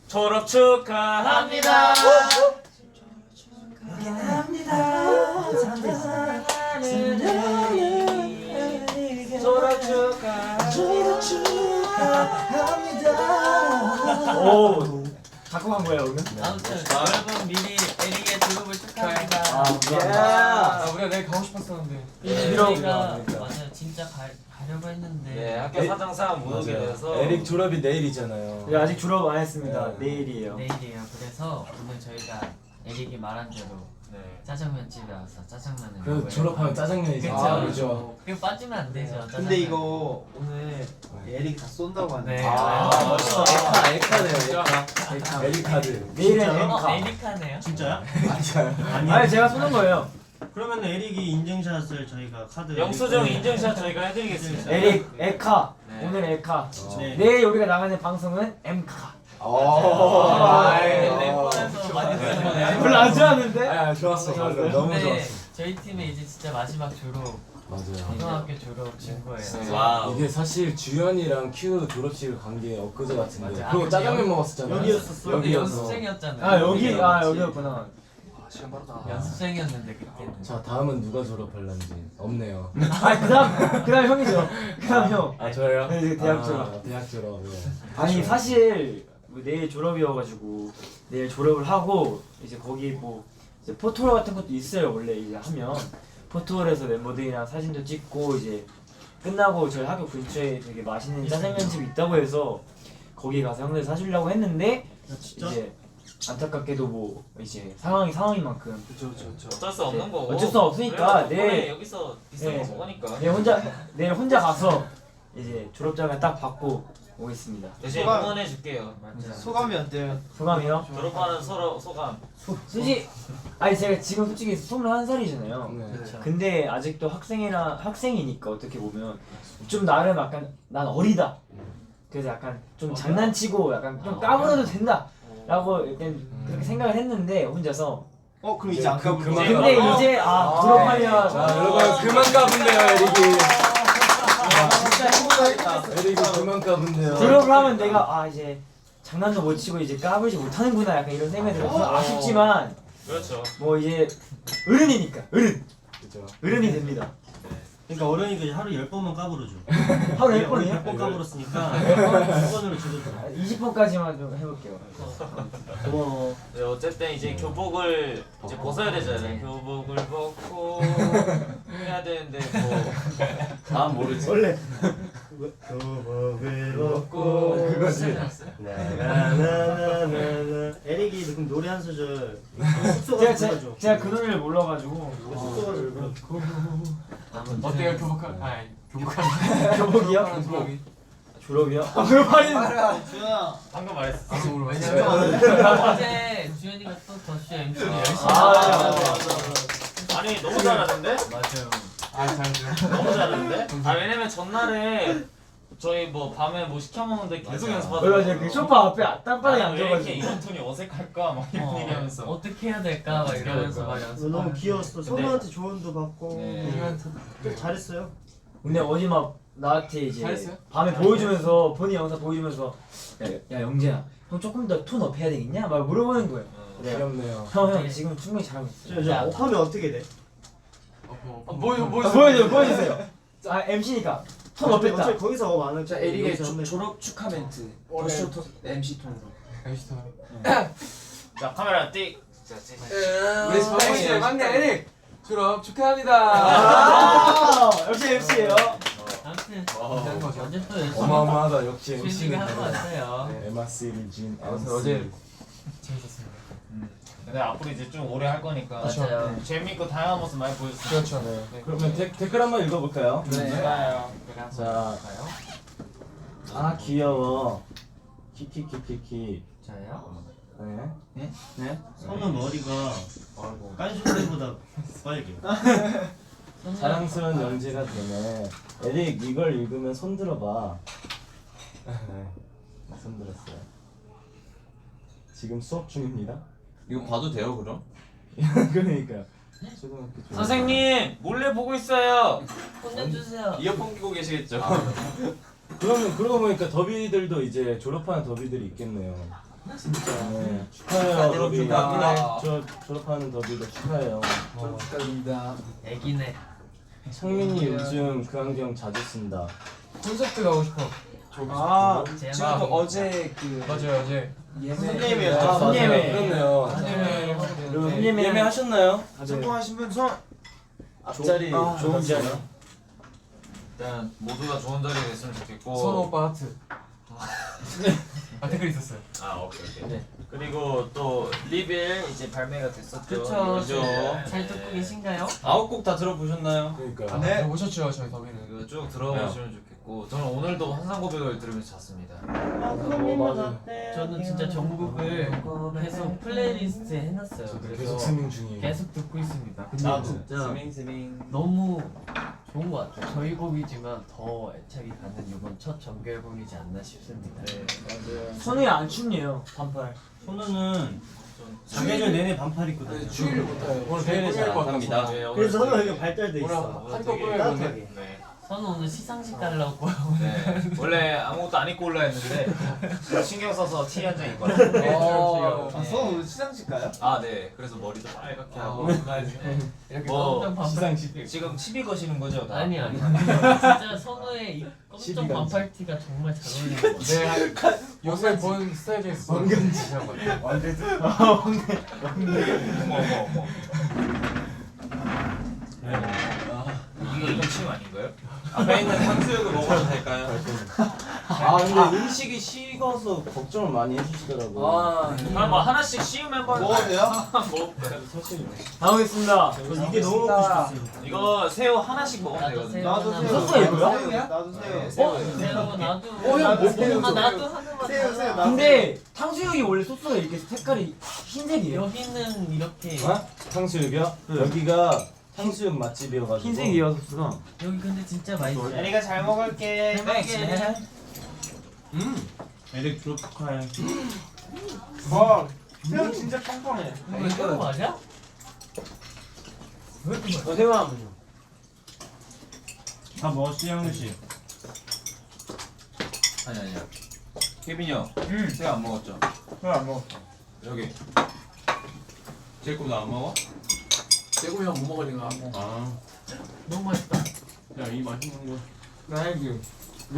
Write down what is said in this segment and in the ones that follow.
졸업 축하합니다. 졸업 축하합니다. 오, 갖고 간 거예요 오늘? 아무튼 여러분 미리 에릭의 졸업을 축하합니다. 우리가 내일 가고 싶었었는데. 에릭이가 맞아요 진짜 가려고 했는데 네, 학교 사정상 못 오게 돼서 에릭 졸업이 내일이잖아요. 네, 아직 졸업 안 했습니다. 네. 내일이에요. 내일이에요. 그래서 오늘 저희가 에릭이 말한 대로 네. 짜장면 집에 와서 짜장면을 그래서 먹어요. 졸업하면 짜장면이죠. 그쵸. 그죠. 그거 빠지면 안 되죠. 짜장면. 근데 이거 오늘 에릭 다 쏜다고 하네. 네. 멋있어. 에카네요. 에릭 카드. 내일은 어, 엠카. 에릭하네요. 진짜야? 아니 제가 쏘는 거예요. 그러면 에릭이 인증샷을 저희가 카드. 영수증 인증샷 저희가 해드리겠습니다. 에릭 에카. 네. 오늘 에카. 네. 내일 우리가 나가는 방송은 엠카. 래퍼에서 많이 쓰는 거네요. 별로 안 좋아하는데? 아 좋았어. 좋았어요. 너무 근데 좋았어. 저희 팀의 이제 진짜 마지막 졸업 맞아요. 고등학교 졸업 친구예요. 와우. 이게 사실 주연이랑 큐 졸업식을 간 게 엊그제 같은데. 맞아. 그리고 아, 짜장면 근데 먹었었잖아요. 여기였었어. 근데 여기였어. 연습생이었잖아요. 아 여기였구나. 시간 빠르다. 연습생이었는데 그때는. 자 다음은 누가 졸업할런지 없네요. 아 그다음 형이죠. 그다음 형. 아 저요? 네, 이제 대학 졸업. 대학 졸업. 네. 아니 사실 뭐 내일 졸업이어가지고 내일 졸업을 하고 이제 거기 뭐 이제 포토라 같은 것도 있어요. 원래 이제 하면 포토홀에서 멤버들이랑 사진도 찍고 이제 끝나고 저희 학교 근처에 되게 맛있는 짜장면 집이 있다고 해서 거기 가서 형들 사주려고 했는데 진짜? 이제 안타깝게도 뭐 이제 상황인 만큼 그쵸. 어쩔 수 없는 거고. 어쩔 수 없으니까 그래도 덕분에 내일 여기서 비싼 거 먹으니까. 내일 혼자 가서 이제 졸업장을 딱 받고 오겠습니다. 대신 소감. 응원해 줄게요. 소감이 어때요? 소감이요? 졸업하는 서로 소감. 솔직히 아니 제가 지금 솔직히 21살이잖아요. 네. 그렇죠. 근데 아직도 학생이니까 어떻게 보면 좀 나름 약간 난 어리다. 그래서 약간 좀 장난치고 약간 좀 까불어도 된다. 라고 약간 그렇게 생각을 했는데 혼자서 그럼 이제 안 가볼 그만 거야? 근데 이제 졸업하면 자 여러분 그만 까분대요 에릭이. 진짜 행복하겠다. 에릭이 그만 까분대요. 졸업을 하면 내가 이제 장난도 못 치고 이제 까불지 못하는구나 약간 이런 생각이 들어서 아쉽지만 그렇죠. 뭐 이제 어른이니까 그죠. 어른이 됩니다. 그러니까 어른이가 하루 10번만 까불어줘. 하루 10번이요? 10번 까불었으니까 10번으로 줄여줘. 20번까지만 좀 해볼게요. 고마워. 네, 어쨌든 이제 교복을 이제 벗어야 되잖아요. 교복을 벗고 해야 되는데 뭐 다음 모르지. 원래 교복을 벗고 그거지. 나나나나나 에릭이 그럼 노래 한 소절 숙소가 불러줘. 제가 그 노래를 몰라가지고 숙소가 불러. 어때요 교복한? 교복한. 교복이요? 졸업이. 졸업이요? 졸업하는 주연아. 방금 말했어. 어제 주현이가 또 더쇼 MC를 열심히 아니 너무 잘하는데? 맞아요. 잘했어요. 너무 잘하는데? 왜냐면 전날에 저희 뭐 밤에 뭐 시켜 먹는데 계속 맞아 연습하더라고요. 그 소파 앞에 땅바닥에 왜 이렇게 앉아가지고 이런 톤이 어색할까 막 이런 얘기하면서. 어떻게 해야 될까 막 이러면서 막 연습. 너무 귀여웠어. 선우한테 조언도 받고. 네. 좀 잘했어요. 근데 어제 막 나한테 이제 잘했어요? 밤에 보여주면서 본인 영상 보여주면서 야 영재야 형 조금 더 톤 업 해야 되겠냐? 막 물어보는 거예요. 그래 귀엽네요. 형 지금 충분히 잘하고 있어. 저 업하면 어떻게 돼? 보여주세요. MC니까 톤 업했다. 어차피 거기서 업 안 할. 자 에릭의 여기서 하면- 졸업 축하 멘트 더쇼 MC 톤으로. 자 카메라 띡. 우리 스파이스 막내 에릭 졸업 축하합니다. 역시 MC예요. 아무튼 한 거죠. 어제 또 열심히 어마어마하다 역시 주현이가 MC는 한거 같아요. MRC를 진. 어제 재밌었습니다. 근데 앞으로 이제 좀 오래 할 거니까 맞아요. 재밌고 다양한 모습 많이 보여주세요. 그렇죠. 네. 그러면 댓글 한번 읽어볼까요? 좋아요. 자, 귀여워. 키키키키키. 저요? 네. 선우 머리가 깐쇼대보다 빨개. 자랑스러운 영재가 되네. 에릭 이걸 읽으면 손 들어봐. 네, 손 들었어요. 지금 수업 중입니다. 이거 봐도 돼요 그럼? 그러니까요. 초등학교 중. 선생님 몰래 보고 있어요. 혼내주세요. 이어폰 끼고 계시겠죠? 그러면 그러고 보니까 더비들도 이제 졸업하는 더비들이 있겠네요. 진짜. 네. 축하해요 더비. 축하합니다. 저 졸업하는 더비도 축하해요. 축하드립니다. 애기네. 성민이 요즘 그 안경 자주 쓴다. 콘서트 가고 싶어. 아 제 지금 그 마음이. 어제 그 맞아요 어제. 손님이었죠. 아, 손예매. 그렇네요. 여러분 손예매 예매하셨나요? 성공하신 분 손. 앞자리 좋은 자리. 일단 모두가 좋은 자리에 됐으면 좋겠고. 선호 오빠 하트. 아 댓글 있었어요. 아 오케이. 네. 그리고 또 리빌 이제 발매가 됐었죠. 그쵸. 이거죠. 잘 듣고 계신가요? 9곡 다 들어보셨나요? 그러니까. 네. 오셨죠 저희 더비는. 이거 쭉 들어보시면 좋겠고 저는 오늘도 환상 고백을 들으면서 잤습니다. 맞아요. 저는 진짜 전곡을 계속 플레이리스트에 해놨어요. 저도 그래서 계속 스밍 중이에요. 계속 듣고 있습니다. 근데 나도. 진짜 너무 좋은 것 같아요. 저희 곡이지만 더 애착이 가는 이번 첫 정규 앨범이지 않나 싶습니다. 네 맞아요. 손이 안 춥네요. 반팔. 손우는 사계절 내내 반팔 입거든요. 추위를 못해요. 오늘 추위를 되게 잘 꾸밀 것 합니다. 같아서. 네, 오늘 그래서 선우 되게- 여기 발달돼 오늘 있어. 한껏 꾸밀 따뜻하게. 건데. 네. 저는 오늘 시상식 가려고 네. 원래 아무것도 안 입고 올라 했는데 신경 써서 티 한 장 입고 어. 왔어요. 아 선우 오늘 시상식 가요? 아 네. 그래서 머리도 빨갛게 하고 이렇게 뭐, 검정 반팔 시상식. 지금 치비 거시는 거죠? 다? 아니 진짜 선우의 이 검정 시비가 반팔티가 정말 잘 어울리는 것 같아요. 네. 요새 본 스타일 중에서 원근지 한 것 같아요. 어머. 이거 치임 아닌가요? 앞에 있는 탕수육을 먹어도 될까요? 아 근데 음식이 식어서 걱정을 많이 해주시더라고요. 아. 그럼 뭐 하나씩 씌운 멤버 먹어도 돼요? 먹어볼까요? 사실 가보겠습니다. 이게 너무 먹고 싶었어요. 이거 새우 하나씩 먹으면 나도 되거든요. 새우 나도 하나 새우. 소스가 이거야? 새우야? 나도 새우. 네, 새우 나도 나도 나도 새우. 하나만 새우, 새우, 나도 근데 탕수육이 원래 소스가 이렇게 색깔이 흰색이에요. 여기는 이렇게 어? 탕수육이요? 여기가 탕수육 맛집이어가지고 흰색이요 소스가. 여기 근데 진짜 맛있어요. 에리가 잘 먹을게. 대박이야. 에릭 졸업 축하해. 와 새우 진짜 팡팡해. 이거 새우 맞아? 너 새우 하나 보죠. 다 먹었지 형우 씨? 아니야. 케빈이 형. 새우 안 먹었죠? 새우 안 먹었어. 여기. 제 거도 안 먹어? 대구이 형못 먹으니까. 아. 너무 맛있다. 야 이 맛있는 거.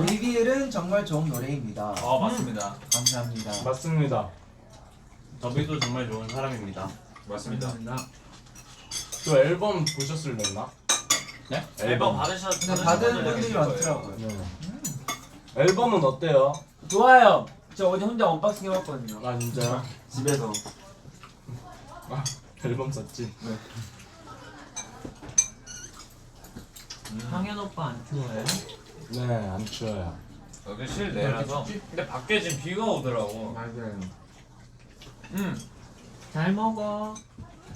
리빌은 정말 좋은 노래입니다. 맞습니다. 감사합니다. 맞습니다. 더비도 정말 좋은 사람입니다. 맞습니다. 저 앨범 보셨을랬나? 네? 앨범 받으셨 근데 받은 분들이 많더라고요. 네. 앨범은 어때요? 좋아요. 저 어제 혼자 언박싱 해봤거든요. 아 진짜요? 집에서. 앨범 썼지? 황현 오빠 안 추워요? 네, 안 추워요. 여기 실내라서. 근데 밖에 지금 비가 오더라고. 맞아요. 잘 먹어.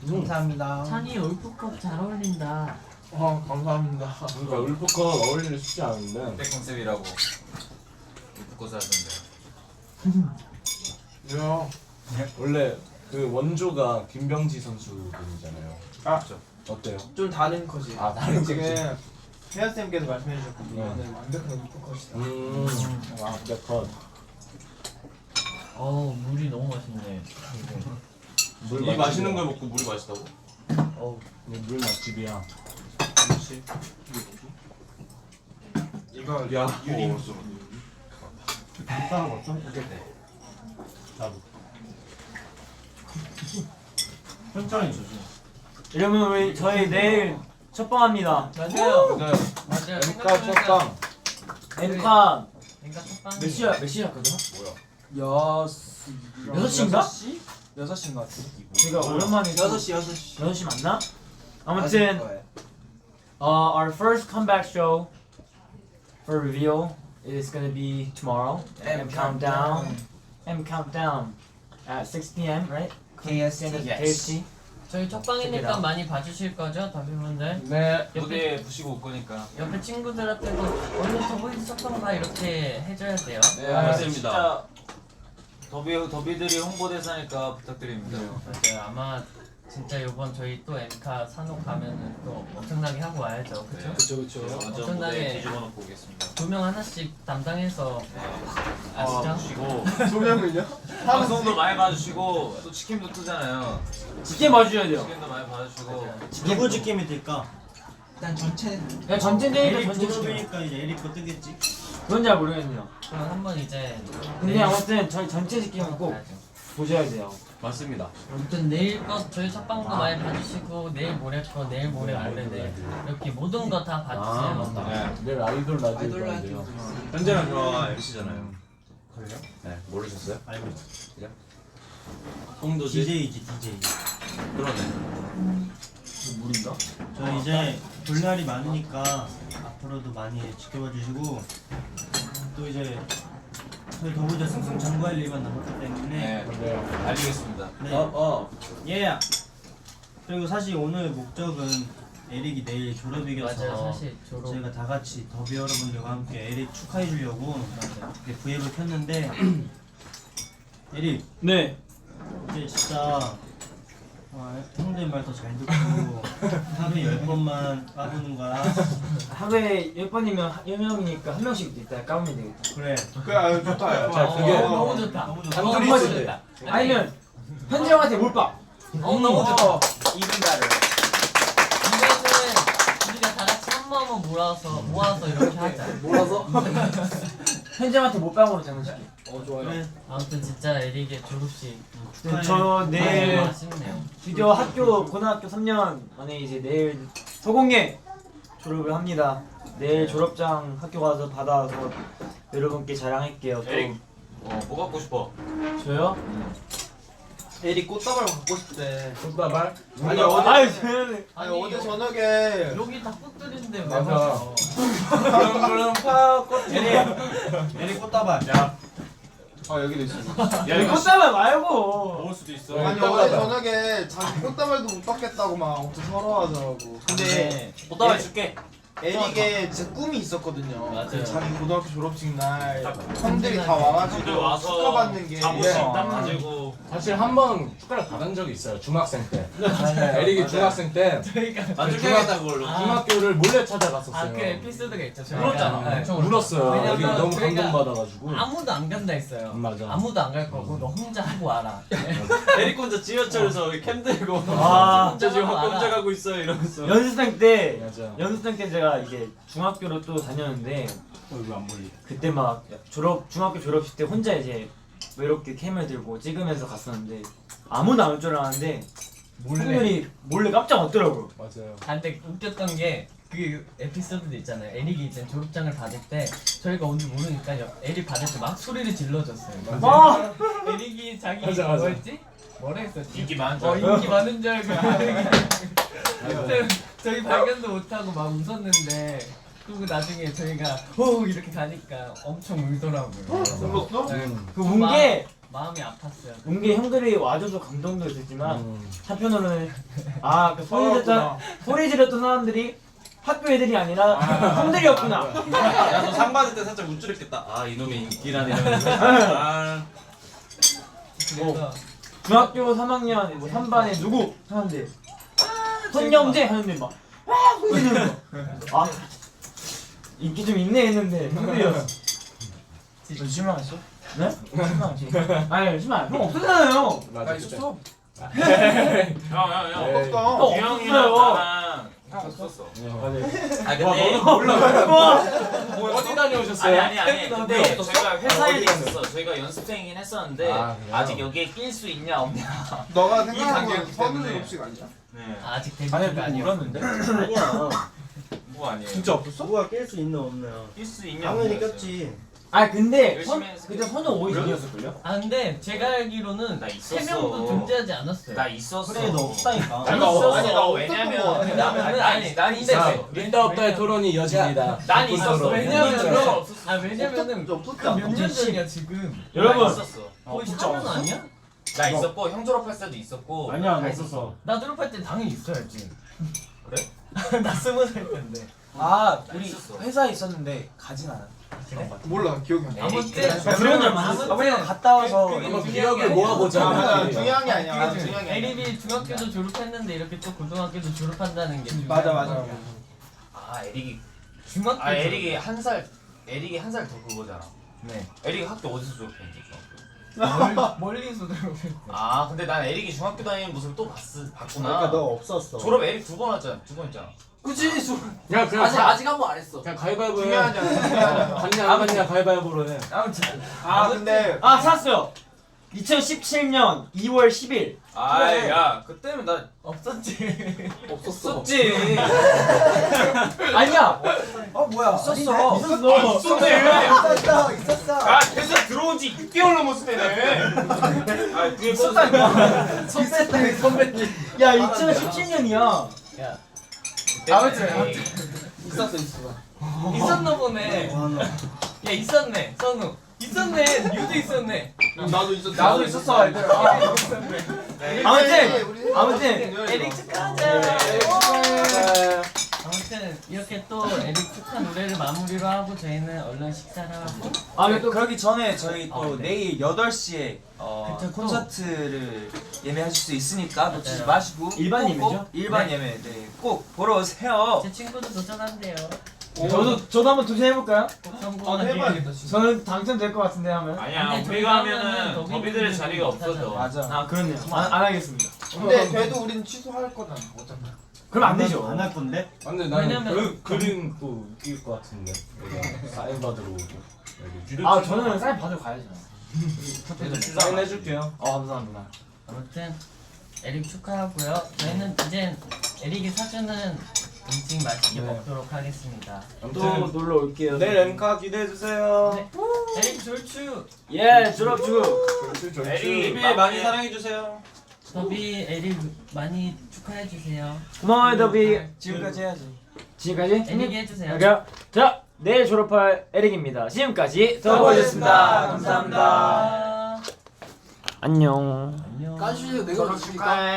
감사합니다. 찬이 올프컵 잘 어울린다. 감사합니다. 그러니까 울프컷 어울리기 쉽지 않은데 때 컨셉이라고. 입고 사던데. 야. 원래 그 원조가 김병지 선수분이잖아요. 아. 어때요? 좀 다른 컷이. 아 다른 지금 거지? 혜연 쌤께서 말씀해 주셨거든요. 네. 이거는 완벽한 이쁜 컷이다. 완벽컷. 물이 너무 맛있네. 이 맛있는 걸 먹고 물이 맛있다고? 물 맛집이야. 이거 야, 유림. 어, 따로 먹죠? 나도. 천천히 주지. 여러분 우리 저희 내일 첫방합니다. 맞아요. 네. 맞아요. 엠카 첫방. 엠카 그러니까 첫방. 몇 시였거든요? 6시인가? 6시인가? 6시인 것 같아. 제가 오랜만에 6시 맞나? 아무튼 our first comeback show for reveal is gonna be tomorrow. M countdown. M countdown at 6 p.m. right? KST. KST. 저희 Check it 첫방이니까 out. 많이 봐주실 거죠, 더비분들? 네. 무대에 부시고 올 거니까. 옆에 친구들한테도 얼른 더보이즈 첫방 봐 이렇게 해줘야 돼요. 네, 아, 맞습니다. 진짜 더비들이 홍보대사니까 부탁드립니다. 맞아요. 아마 진짜 이번 저희 또 엠카 산옥 가면은 또 엄청나게 하고 와야죠. 그쵸? 그쵸. 완전 엄청나게- 무대 뒤집어 놓고 오겠습니다. 2명 하나씩 담당해서 아시죠? 봐주시고 소명을요? 방송도 많이 봐주시고 또 치킨도 뜨잖아요. 지게 봐줘야 돼요. 치킨도 많이 봐주시고 누구 지킴이 뜰까? 일단 전체. 그냥 전체적이니까 에릭 전체 지게. 졸업이니까 이제 에릭 거 뜨겠지. 그건 잘 모르겠네요. 그럼 한번 이제 근데 아무튼 저희 전체 지키면 꼭 보셔야 돼요. 맞습니다. 아무튼 내일 거 저희 첫 방도 많이 봐주시고 내일 모레 거 내일 모레 모레 이렇게 모든 거 다 봐주세요. 네. 내일 아이돌 라디오도 한대요. 현재랑 저와 MC잖아요. 그래요? 네. 모르셨어요? 알고 있어. 홍도지. DJ이지 DJ. 그러네. 물인가? 저 이제 볼 날이 많으니까 앞으로도 많이 지켜봐 주시고 또 이제 저희 더보자 승승장구할 일만 남았기 때문에 네, 알리겠습니다. 네. 예. 그리고 사실 오늘 목적은 에릭이 내일 졸업이어서 맞아요. 사실 졸업 저희가 다 같이 더비 여러분들과 함께 에릭 축하해 주려고 이렇게 브이앱을 켰는데 에릭 네. 이제 진짜 형들 말 더 잘 듣고 하루에 10번만 까부는 거야. 하루에 10번이면 10명이니까 한 명씩 일단 까면 되겠다. 그래. 그래 아유 좋다. 자, 그게 너무 좋다. 너무 좋다. 너무 단둘이 있을 좋다. 아니면 현지 형한테 몰빵. 너무 좋다. 이분가를. 이거는 우리가 다 같이 한 마음을 모아서 이렇게 하자. 몰아서? 현지 형한테 몰빵으로 장난치기. 그래. 아무튼 진짜 에릭의 졸업식 저 내일 너무 아쉽네요. 드디어 학교 고등학교 3년 만에 이제 내일 서공예 졸업을 합니다. 내일 졸업장 학교 가서 받아서 여러분께 자랑할게요. 또 에릭. 뭐 갖고 싶어? 저요? 에릭 꽃다발 갖고 싶대. 손다발? 아니 어제 아유 저는 아니 어제 저녁에 여기 다 꽃들인데 왜 맞아. 마셔? 그럼 파꽃 에릭 꽃다발. 아 여기도 있어. 꽃다발 말고. 먹을 수도 있어. 아니 어제 저녁에 자기 꽃다발도 못 받겠다고 막 엄청 서러워하더라고. 근데 꽃다발 줄게. 에릭의 진짜 꿈이 있었거든요. 맞아요. 그 자기 고등학교 졸업식 날 딱 형들이 다 형들 와가지고 와서 축하받는 게 잠옷씩 예. 딱 가지고 사실 한 번 축가를 받은 적이 있어요. 중학생 때. 에릭이 중학생 때 저희가 만족해야겠다 그걸로. 중학교를 몰래 아 찾아갔었어요. 그 에피소드가 있죠. 저희가. 울었잖아. 네, 저 울었어요. 왜냐면 에릭이 너무 저희가 감동받아가지고. 아무도 안 간다 했어요. 맞아. 아무도 안 갈 거고 너 혼자 하고 와라. 에릭 혼자 지하철에서 캠 들고 아, 저 지금 혼자 혼자 가고 있어요 이러면서. 연습생 때 맞아. 연습생 때 제가 이게 중학교로 또 다녔는데 왜안 몰리? 그때 막 중학교 졸업식 때 혼자 이제 외롭게 캠을 들고 찍으면서 갔었는데 아무도 안 올 줄 알았는데 형들이 몰래 깜짝 왔더라고요. 맞아요. 아, 근데 웃겼던 게 그 에피소드도 있잖아요. 에릭이 이제 졸업장을 받을 때 저희가 온지 모르니까 에릭 받을 때 막 소리를 질러줬어요. 아, 에릭이 자기 맞아, 맞아. 뭐였지? 뭐라 했었지? 인기 많은 줄 인기 많은 줄 알고 그때 저희 발견도 못하고 막 웃었는데 그리고 나중에 저희가 호 이렇게 가니까 엄청 울더라고요. 울었어? 네. 그 운게 마음이 아팠어요. 운게 형들이 와줘서 감동도 있었지만 한편으로는 그 소리 지르던 사람들이 학교 애들이 아니라 형들이었구나. 야너 상 받을 때 살짝 우쭐했겠다. 아 이놈의 인기란 이러면서. 아. 그래서 중학교 3학년 뭐 3반에 누구 하는데 손영재 하는데 막 소리 지르는 거. 아 인기 좀 있네 했는데 형들이었어. 너 실망했어? 네? 아니 심한 형 없었잖아요. 맞아. 있었어. 형. 에이. 없었어. 기영이랑 나랑 형 없었어. 아 근데 어디 다녀오셨어요? 아니 근데 어디 저희가 회사에 어디 있었어. 저희가 연습생이긴 했었는데 아, 그래요? 아직 여기에 낄 수 있냐 없냐. 너가 이 생각한 건 관계였기 선우 때문에. 졸업식 아니야? 네. 아직 데뷔가 아니었어. 울었는데? 아니야. 뭐 아니에요. 진짜 없었어? 누가 깰 수 있나 없나? 낄 수 있냐 당연히 없냐였어요. 꼈지. 아 근데 열심히 해서 그때 선우 오기 전이었을걸요? 아 근데 제가 알기로는 나 있었어. 3명도 존재하지 않았어요. 나 있었어. 그래 너 없다니까. 아니 나 있었어. 아니 나 왜냐면 난 있어. 자, 있다 없다의 토론이 이어집니다. 난 있었어. 왜냐면 없었어. 아 왜냐면은 없었지 몇 년 없었지. 전이야 지금. 여러분. 나 있었어. 거의 진짜 4년 없었어? 아니야? 나 있었고 형 졸업할 때도 있었고. 아니야, 다 없었어. 나 졸업할 땐 당연히 있어야지. 그래? 나 20살 때인데. 나 우리 있었어. 회사에 있었는데 가진 않아. 몰라 기억이 안 나. 아무튼 들어온 지 얼마 안 됐어. 우리가 갔다 와서 한번 기억을 모아보자. 중요한 게 아니야. 맞아. 중요한 게 아니야. 에릭이 중학교도 졸업했는데 이렇게 또 고등학교도 졸업한다는 게 맞아 맞아. 아 에릭이 중학교 에릭이 한 살 더 그거잖아. 네. 에릭이 학교 어디서 졸업했는데 중학교? 멀리서 졸업했대. 아 근데 난 에릭이 중학교 다니는 모습을 또 봤구나. 그러니까 너 없었어. 졸업 에릭 2번 했잖아. 2번 했잖아. 그치 야 그냥 아직 한 번 안 했어. 그냥 가위바위보 해. 중요하지 않아. 갔냐 안 갔냐 가위바위보로 해. 아무튼 아 근데 아 찾았어요. 2017년 2월 10일. 아야 그때는 나 없었지. 없었어. 썼지. 아니야. 뭐야? 있었어. 있었어. 아 회사 들어온 지 6개월 넘었을 때네. 아 그게 있었다니까. 선배님. 야 2017년이야. 아무튼 있었어. 있었나 보네. 와, 야 있었네. 선우. 있었네. 유도 있었네. 나도 있었어. 나도 있었어. 얘들아. 아무튼 에릭 축하하자. 아무튼 이렇게 또 에릭 축하 노래를 마무리로 하고 저희는 얼른 식사를 하고 또 그러기 전에 저희 또 네. 내일 8시에 그쵸, 또. 콘서트를 예매하실 수 있으니까 놓치지 맞아요. 마시고 일반 꼭, 예매죠? 꼭 일반 네. 예매 꼭 보러 오세요. 제 친구도 도전한대요. 저도 한번 도전해 볼까요? 꼭 나도 성공하길. 해봐야겠다. 저는 당첨될 것 같은데 하면. 아니야 근데 우리가 저희가 하면은 하면은 더비들의 자리가 없어져. 맞아. 아 그렇네요. 안 하겠습니다. 근데 그래도 우린 취소할 거잖아. 어차피. 그럼 안 되죠. 안 할 건데. 근데 나는 왜냐면- 그림 또 웃길 것 같은데. 사인 받으러 오고. 여기. 아 저는 사인 받으러 가야죠. 사인 해줄게요. 감사합니다. 아무튼 에릭 축하하고요. 저희는 이제 에릭이 사주는 음식 맛있게 네. 먹도록 하겠습니다. 또 아무튼 놀러 올게요. 내일 엠카 기대해 주세요. 네. 에릭 졸추. 예 졸업 주. 에릭 많이 사랑해 주세요. 더비 에릭 많이 축하해 주세요. 고마워요 더비. 지금까지 해야지. 지금까지 에릭이 해주세요. 그래요. 자 내일 졸업할 에릭입니다. 지금까지 더보이였습니다. 감사합니다. 안녕. 안녕. 까주세요. 내가 졸업 축하해.